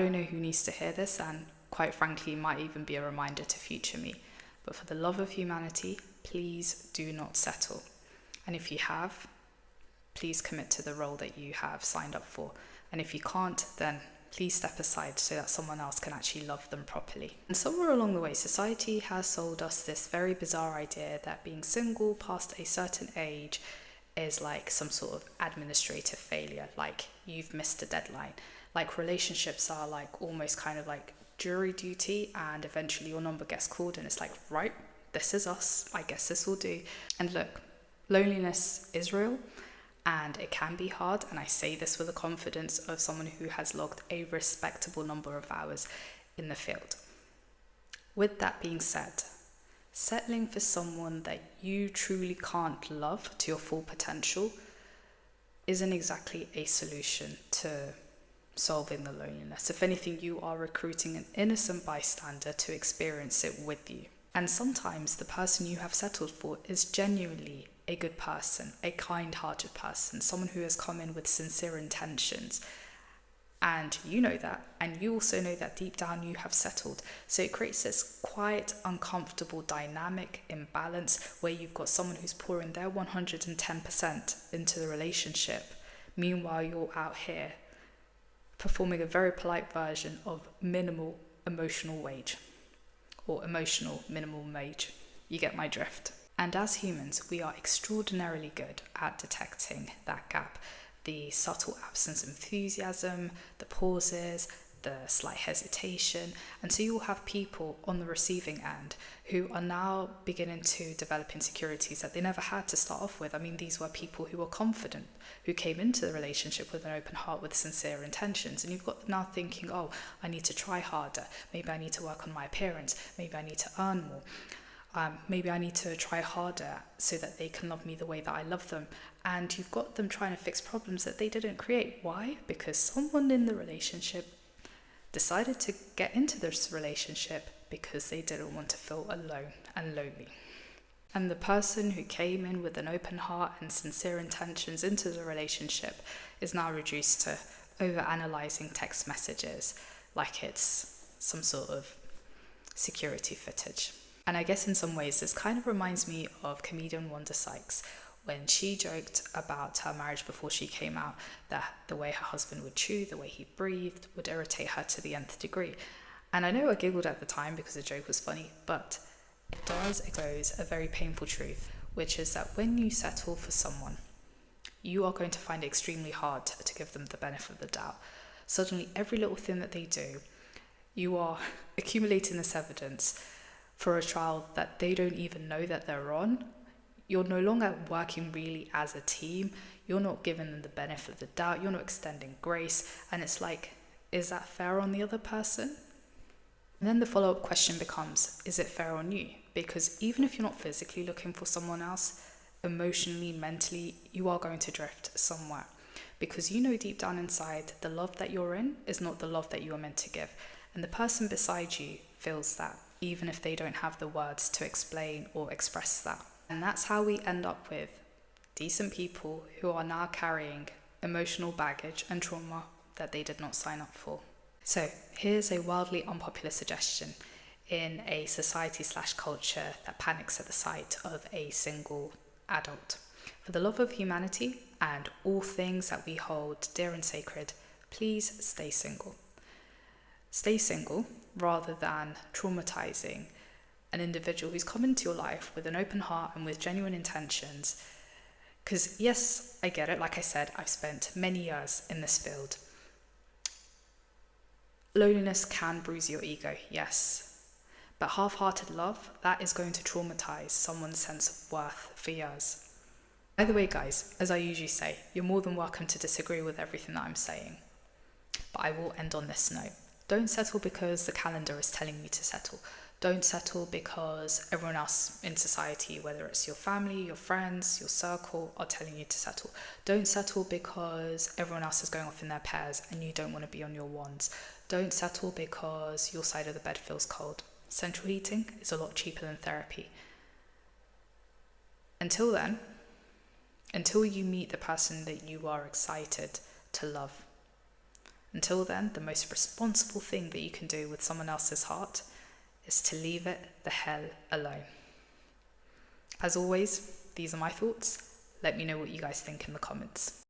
don't know who needs to hear this, and quite frankly, might even be a reminder to future me. But for the love of humanity, please do not settle. And if you have, please commit to the role that you have signed up for. And if you can't, then please step aside so that someone else can actually love them properly. And somewhere along the way, society has sold us this very bizarre idea that being single past a certain age is like some sort of administrative failure, like you've missed a deadline. Like relationships are like almost kind of like jury duty, and eventually your number gets called and it's like, right, this is us, I guess this will do. And look, loneliness is real and it can be hard, and I say this with the confidence of someone who has logged a respectable number of hours in the field. With that being said, settling for someone that you truly can't love to your full potential isn't exactly a solution to solving the loneliness. If anything, you are recruiting an innocent bystander to experience it with you. And sometimes the person you have settled for is genuinely a good person, a kind-hearted person, someone who has come in with sincere intentions. And you know that, and you also know that deep down you have settled. So it creates this quite uncomfortable dynamic imbalance where you've got someone who's pouring their 110% into the relationship. Meanwhile, you're out here performing a very polite version of minimal emotional wage, or emotional minimal wage. You get my drift. And as humans, we are extraordinarily good at detecting that gap. The subtle absence of enthusiasm, the pauses, the slight hesitation. And so you'll have people on the receiving end who are now beginning to develop insecurities that they never had to start off with. I mean, these were people who were confident, who came into the relationship with an open heart, with sincere intentions. And you've got them now thinking, oh, I need to try harder. Maybe I need to work on my appearance. Maybe I need to earn more. Maybe I need to try harder so that they can love me the way that I love them. And you've got them trying to fix problems that they didn't create. Why? Because someone in the relationship decided to get into this relationship because they didn't want to feel alone and lonely. And the person who came in with an open heart and sincere intentions into the relationship is now reduced to over-analysing text messages like it's some sort of security footage. And I guess in some ways this kind of reminds me of comedian Wanda Sykes when she joked about her marriage before she came out, that the way her husband would chew, the way he breathed would irritate her to the nth degree. And I know I giggled at the time because the joke was funny, but it does expose a very painful truth, which is that when you settle for someone, you are going to find it extremely hard to give them the benefit of the doubt. Suddenly, every little thing that they do, you are accumulating this evidence for a trial that they don't even know that they're on. You're no longer working really as a team. You're not giving them the benefit of the doubt. You're not extending grace. And it's like, is that fair on the other person? And then the follow-up question becomes, is it fair on you? Because even if you're not physically looking for someone else, emotionally, mentally, you are going to drift somewhere. Because you know deep down inside, the love that you're in is not the love that you are meant to give. And the person beside you feels that, even if they don't have the words to explain or express that. And that's how we end up with decent people who are now carrying emotional baggage and trauma that they did not sign up for. So here's a wildly unpopular suggestion in a society/culture that panics at the sight of a single adult. For the love of humanity and all things that we hold dear and sacred, please stay single. Stay single rather than traumatizing an individual who's come into your life with an open heart and with genuine intentions. Because yes, I get it. Like I said, I've spent many years in this field. Loneliness can bruise your ego, yes. But half-hearted love, that is going to traumatize someone's sense of worth for years. By the way, guys, as I usually say, you're more than welcome to disagree with everything that I'm saying. But I will end on this note. Don't settle because the calendar is telling you to settle. Don't settle because everyone else in society, whether it's your family, your friends, your circle, are telling you to settle. Don't settle because everyone else is going off in their pairs and you don't want to be on your ones. Don't settle because your side of the bed feels cold. Central heating is a lot cheaper than therapy. Until then, until you meet the person that you are excited to love, Until then, the most responsible thing that you can do with someone else's heart is to leave it the hell alone. As always, these are my thoughts. Let me know what you guys think in the comments.